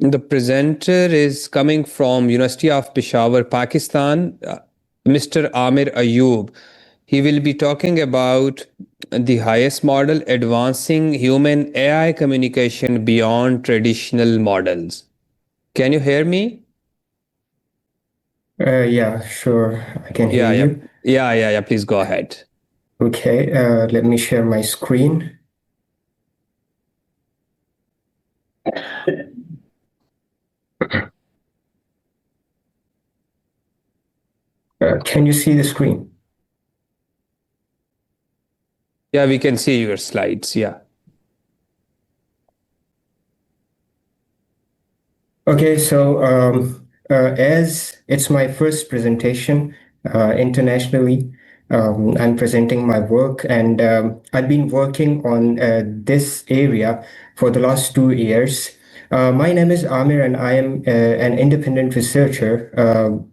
The presenter is coming from University of Peshawar, Pakistan, Mr. Aamir Ayub. He will be talking about the HAiC model, advancing human AI communication beyond traditional models. Can you hear me? Yeah, sure. I can hear Yeah, yeah, you. yeah. Please go ahead. Okay, let me share my screen. Can you see the screen? Yeah, we can see your slides. Yeah. Okay, so as it's my first presentation internationally, I'm presenting my work, and I've been working on this area for the last 2 years. My name is Amir, and I am an independent researcher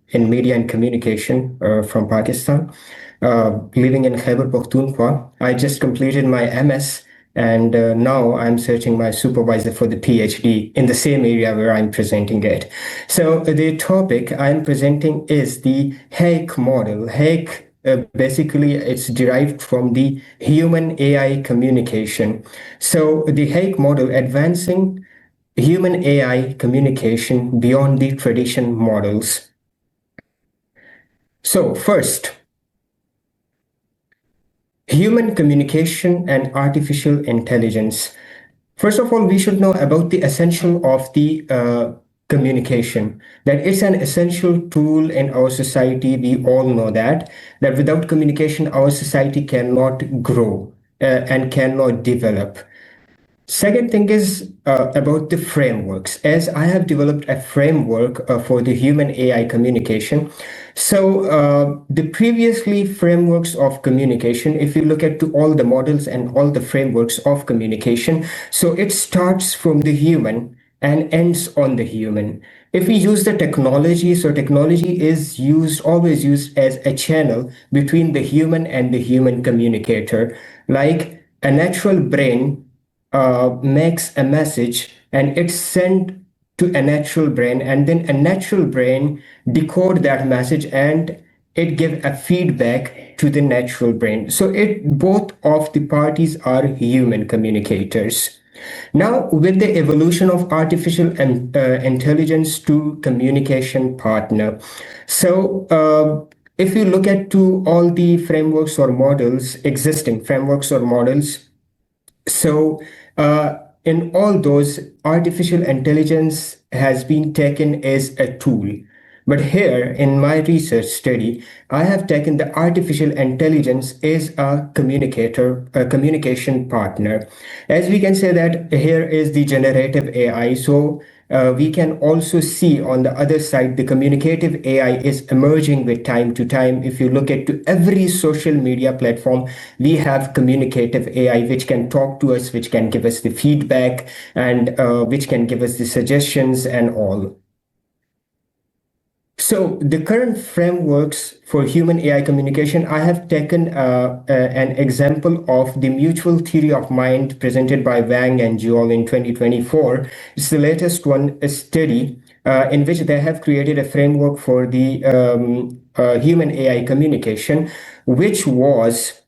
in media and communication from Pakistan, living in Khyber Pakhtunkhwa. I just completed my MS, and now I'm searching my supervisor for the PhD in the same area where I'm presenting it. So the topic I'm presenting is the HAiC model. HAiC basically it's derived from the human AI communication. So the HAiC model, advancing human AI communication beyond the tradition models. So first, human communication and artificial intelligence. First of all, we should know about the essential of the communication, that it's an essential tool in our society. We all know that without communication, our society cannot grow and cannot develop. Second thing is about the frameworks. As I have developed a framework for the human AI communication. So the previously frameworks of communication, if you look at to all the models and all the frameworks of communication, so it starts from the human and ends on the human. If we use the technology, so technology is used, always used as a channel between the human and the human communicator. Like a natural brain makes a message and it's sent to a natural brain, and then a natural brain decode that message and it give a feedback to the natural brain. So it both of the parties are human communicators. Now, with the evolution of artificial intelligence to communication partner, so if you look at to all the frameworks or models, existing frameworks or models, so, in all those, artificial intelligence has been taken as a tool. But here, in my research study, I have taken the artificial intelligence as a communicator, a communication partner. As we can say that here is the generative AI. So, we can also see on the other side the communicative AI is emerging with time to time. If you look at to every social media platform, we have communicative AI which can talk to us, which can give us the feedback, and which can give us the suggestions and all. So the current frameworks for human AI communication, I have taken an example of the mutual theory of mind presented by Wang and Joel in 2024. It's the latest one, a study in which they have created a framework for the human AI communication, which was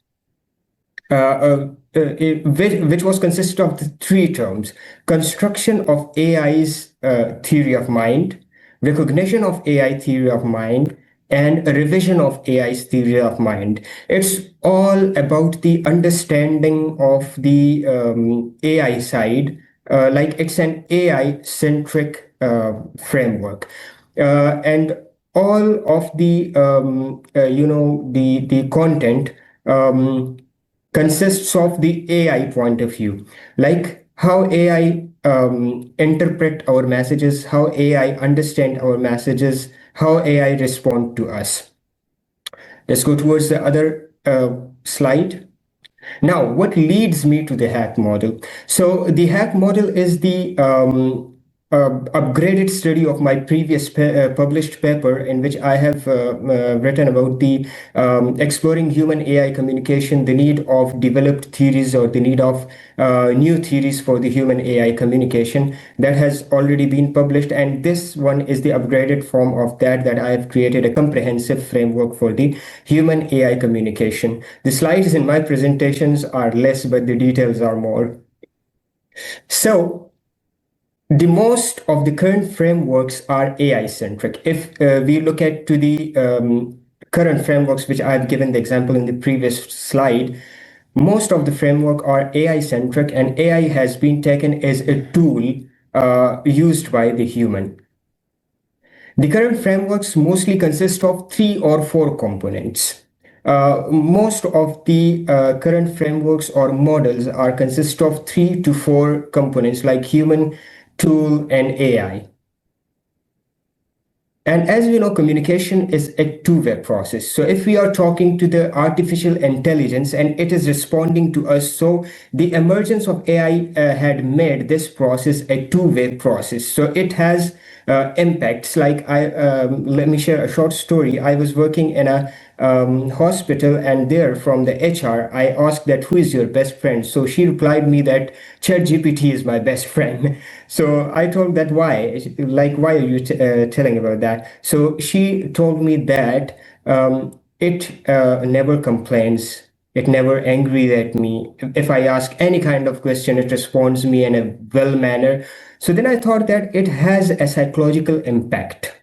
which was consisted of the three terms: construction of AI's theory of mind, recognition of AI theory of mind, and a revision of AI's theory of mind. It's all about the understanding of the AI side, like it's an AI centric framework, and all of the the content consists of the AI point of view, like how AI interpret our messages, how AI understand our messages, how AI respond to us. Let's go towards the other slide. Now, what leads me to the HAiC model? So the HAiC model is the upgraded study of my previous published paper, in which I have written about the exploring human AI communication, the need of developed theories or the need of new theories for the human AI communication. That has already been published, and this one is the upgraded form of that I have created a comprehensive framework for the human AI communication. The slides in my presentations are less, but the details are more. So the most of the current frameworks are AI centric. If we look at to the current frameworks, which I've given the example in the previous slide, most of the framework are AI centric, and AI has been taken as a tool used by the human. The current frameworks mostly consist of 3 or 4 components. Most of the current frameworks or models are consist of 3 to 4 components, like human, tool, and AI. And as we know, communication is a two-way process. So if we are talking to the artificial intelligence and it is responding to us, so the emergence of AI had made this process a two-way process. So it has impacts. Like let me share a short story. I was working in a hospital, and there from the HR, I asked that who is your best friend. So she replied me that ChatGPT is my best friend. So I told that why, like why are you telling about that? So she told me that it never complains. It never angry at me. If I ask any kind of question, it responds me in a well manner. So then I thought that it has a psychological impact.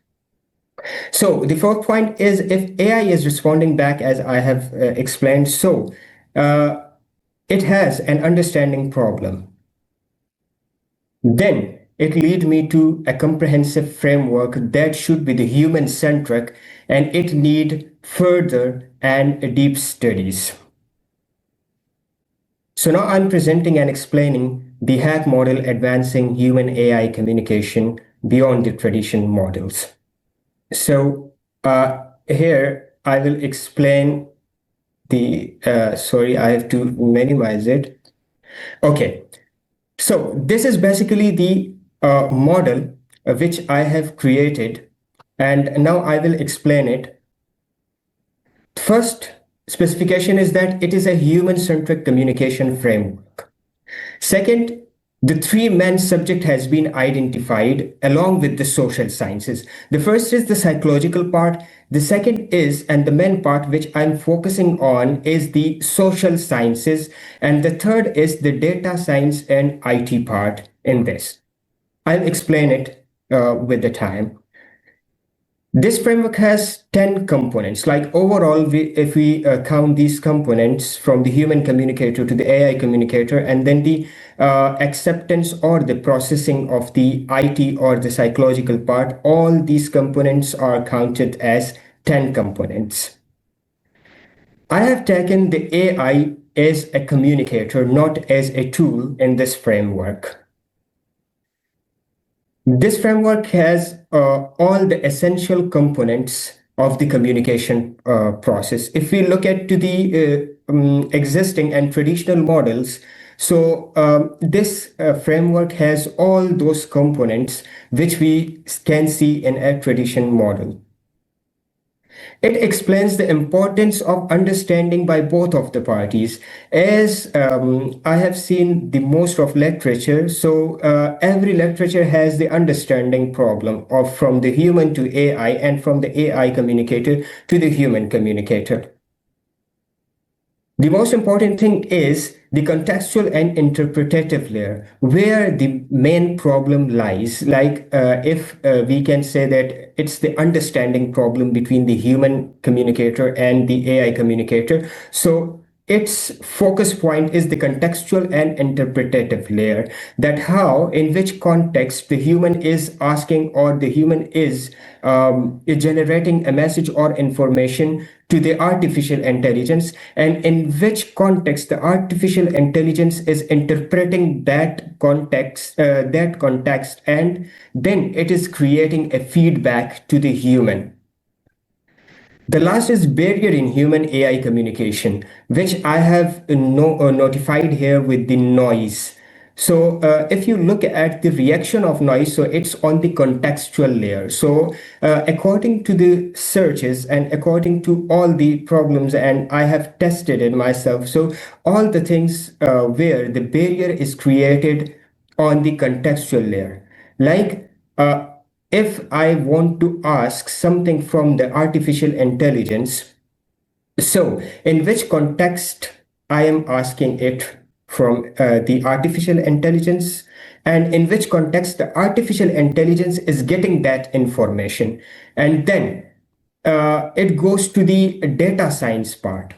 So the fourth point is, if AI is responding back as I have explained, so it has an understanding problem. Then it lead me to a comprehensive framework that should be the human centric, and it need further and deep studies. So now I'm presenting and explaining the HAiC model, advancing human AI communication beyond the traditional models. So here I will explain the, sorry, I have to minimize it. Okay, so this is basically the model which I have created, and now I will explain it. First specification is that it is a human-centric communication framework. Second, the 3 main subject has been identified along with the social sciences. The first is the psychological part. The second is, and the main part which I'm focusing on, is the social sciences. And the third is the data science and IT part in this. I'll explain it with the time. This framework has 10 components. Like overall, if we count these components from the human communicator to the AI communicator, and then the acceptance or the processing of the IT or the psychological part, all these components are counted as 10 components. I have taken the AI as a communicator, not as a tool in this framework. This framework has all the essential components of the communication process. If we look at to the existing and traditional models, so this framework has all those components which we can see in a traditional model. It explains the importance of understanding by both of the parties. As I have seen the most of literature, so every literature has the understanding problem of from the human to AI and from the AI communicator to the human communicator. The most important thing is the contextual and interpretative layer, where the main problem lies. Like if we can say that it's the understanding problem between the human communicator and the AI communicator. So its focus point is the contextual and interpretative layer, that how, in which context the human is asking or the human is generating a message or information to the artificial intelligence, and in which context the artificial intelligence is interpreting that context, and then it is creating a feedback to the human. The last is barrier in human AI communication, which I have notified here with the noise. So if you look at the reaction of noise, so it's on the contextual layer. So according to the searches and according to all the problems, and I have tested it myself, so all the things where the barrier is created on the contextual layer, like if I want to ask something from the artificial intelligence, so, in which context I am asking it from the artificial intelligence, and in which context the artificial intelligence is getting that information, and then it goes to the data science part.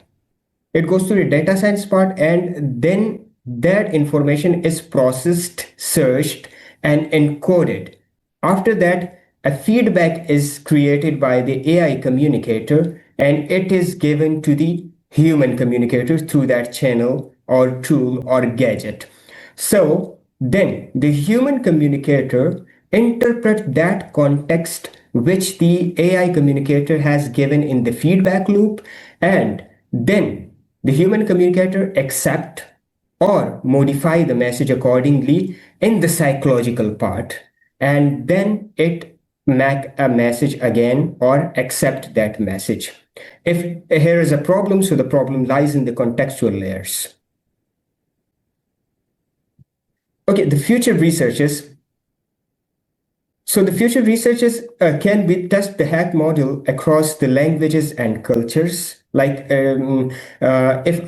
It goes to the data science part, and then that information is processed, searched, and encoded. After that, a feedback is created by the AI communicator, and it is given to the human communicator through that channel or tool or gadget. So then the human communicator interpret that context which the AI communicator has given in the feedback loop, and then the human communicator accept or modify the message accordingly in the psychological part, and then it make a message again or accept that message. If here is a problem, so the problem lies in the contextual layers. Okay, the future researches. So the future researchers can be test the HAiC model across the languages and cultures. Like if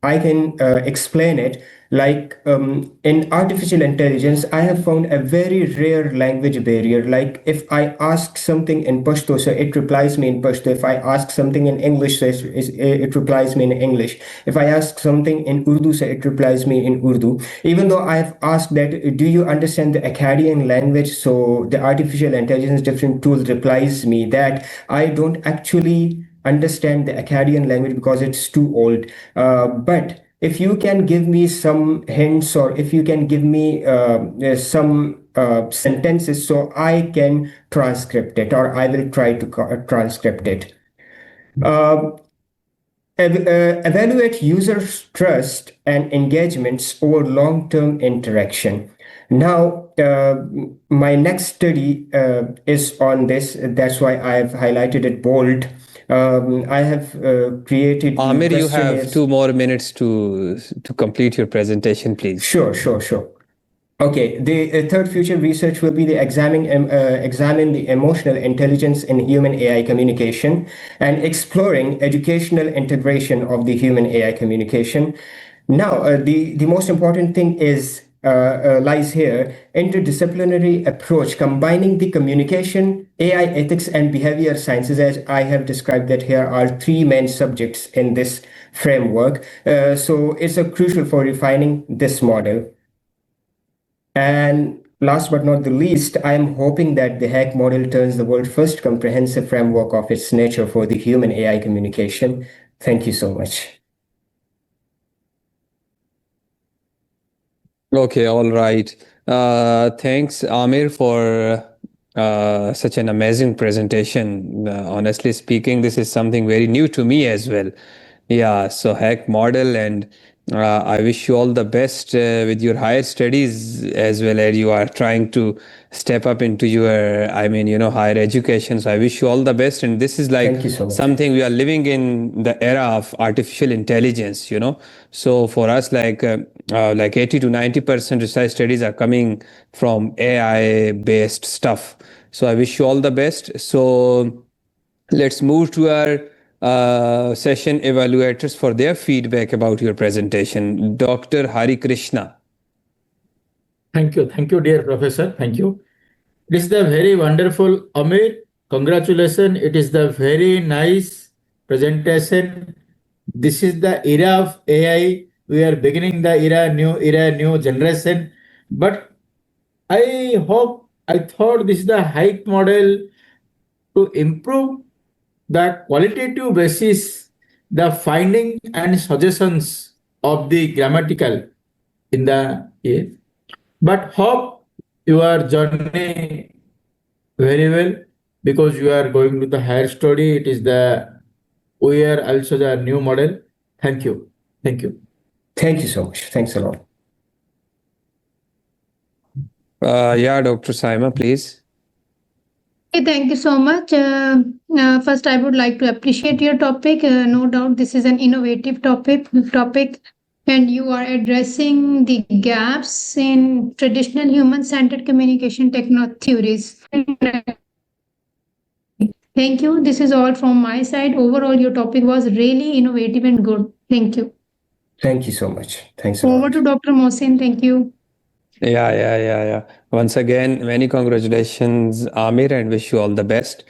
I can explain it, like in artificial intelligence, I have found a very rare language barrier. Like if I ask something in Pashto, so it replies me in Pashto. If I ask something in English, so it replies me in English. If I ask something in Urdu, so it replies me in Urdu. Even though I have asked that, do you understand the Akkadian language? So the artificial intelligence different tool replies me that I don't actually understand the Akkadian language because it's too old. But if you can give me some hints, or if you can give me some sentences, so I can transcript it, or I will try to transcript it. Evaluate users' trust and engagements over long-term interaction. Now, my next study is on this. That's why I've highlighted it bold. I have created the Amir, you have questionnaires. 2 more minutes to complete your presentation, please. Sure. Okay, the third future research will be the examine the emotional intelligence in human AI communication and exploring educational integration of the human AI communication. Now, the most important thing is lies here: interdisciplinary approach combining the communication, AI ethics, and behavior sciences. As I have described, that here are three main subjects in this framework. So it's a crucial for refining this model. And last but not the least, I am hoping that the HAiC model turns the world's first comprehensive framework of its nature for the human AI communication. Thank you so much. Okay, all right. Thanks, Amir, for such an amazing presentation. Honestly speaking, this is something very new to me as well. Yeah, so HAiC model, and I wish you all the best with your higher studies as well, as you are trying to step up into your, higher education. So I wish you all the best. And this is like Thank you so much. something we are living in the era of artificial intelligence, So for us, like 80 to 90% research studies are coming from AI based stuff. So I wish you all the best. So let's move to our session evaluators for their feedback about your presentation. Dr. Hari Krishna. Thank you, dear professor. Thank you. It is the very wonderful, Amir. Congratulations. It is the very nice presentation. This is the era of AI. We are beginning the new generation. But I thought this is the HAiC model to improve the qualitative basis, the finding and suggestions of the grammatical in the year. But hope your journey very well, because you are going to the higher study. It is we are also the new model. Thank you. Thank you so much. Thanks a lot. Yeah, Dr. Saima, please. Okay, thank you so much. First, I would like to appreciate your topic. No doubt, this is an innovative topic, and you are addressing the gaps in traditional human-centered communication theories. Thank you. This is all from my side. Overall, your topic was really innovative and good. Thank you. Thank you so much. Thanks a Over lot. to Dr. Mohsin. Thank you. Yeah. Once again, many congratulations, Amir, and wish you all the best.